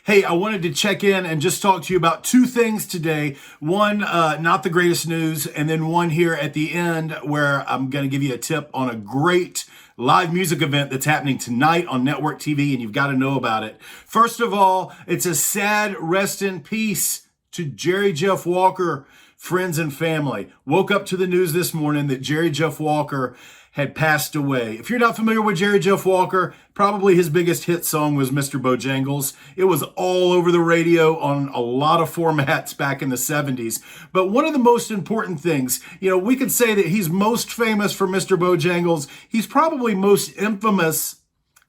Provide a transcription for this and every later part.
Hey, I wanted to check in and just talk to you about two things today. One, not the greatest news, and then one here at the end where I'm going to give you a tip on a great live music event that's happening tonight on network TV, and you've got to know about it. First of all, it's a sad rest in peace to Jerry Jeff Walker, friends and family. Woke up to the news this morning that Jerry Jeff Walker had passed away. If you're not familiar with Jerry Jeff Walker, probably his biggest hit song was Mr. Bojangles. It was all over the radio on a lot of formats back in the 70s. But one of the most important things, we could say that he's most famous for Mr. Bojangles. He's probably most infamous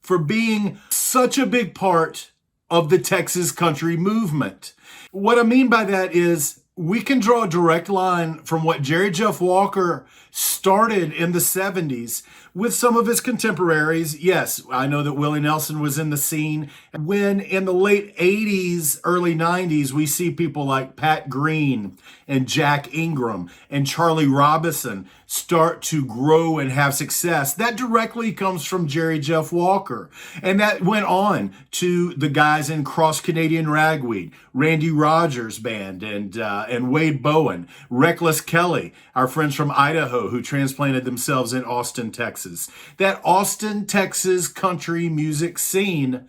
for being such a big part of the Texas country movement. What I mean by that is we can draw a direct line from what Jerry Jeff Walker started in the 70s with some of his contemporaries. Yes, I know that Willie Nelson was in the scene. When in the late 80s, early 90s, we see people like Pat Green and Jack Ingram and Charlie Robison start to grow and have success. That directly comes from Jerry Jeff Walker. And that went on to the guys in Cross Canadian Ragweed, Randy Rogers Band, and Wade Bowen, Reckless Kelly, our friends from Idaho who transplanted themselves in Austin, Texas. That Austin, Texas country music scene,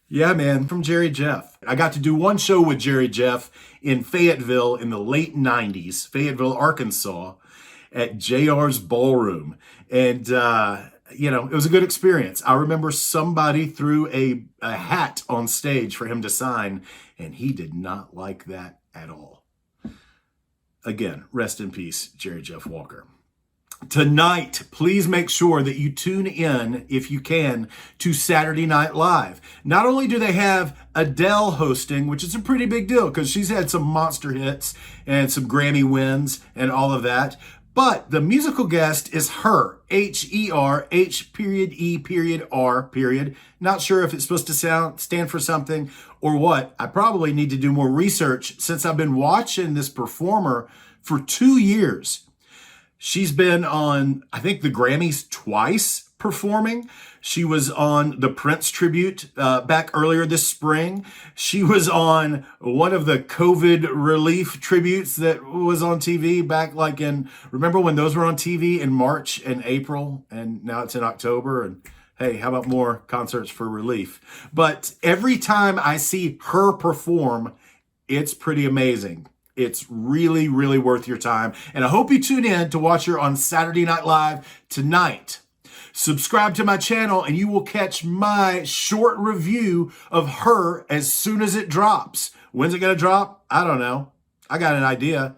yeah, man, from Jerry Jeff. I got to do one show with Jerry Jeff in Fayetteville in the late 90s, Fayetteville, Arkansas, at J.R.'s Ballroom. And, it was a good experience. I remember somebody threw a hat on stage for him to sign, and he did not like that at all. Again, rest in peace, Jerry Jeff Walker. Tonight, please make sure that you tune in, if you can, to Saturday Night Live. Not only do they have Adele hosting, which is a pretty big deal because she's had some monster hits and some Grammy wins and all of that, but the musical guest is H.E.R, H.E.R, H.E.R. Not sure if it's supposed to stand for something or what. I probably need to do more research since I've been watching this performer for 2 years. She's been on, I think, the Grammys twice performing. She was on the Prince tribute back earlier this spring. She was on one of the COVID relief tributes that was on TV back remember when those were on TV in March and April, and now it's in October, and hey, how about more concerts for relief? But every time I see her perform, it's pretty amazing. It's really, really worth your time. And I hope you tune in to watch her on Saturday Night Live tonight. Subscribe to my channel and you will catch my short review of her as soon as it drops. When's it going to drop? I don't know. I got an idea.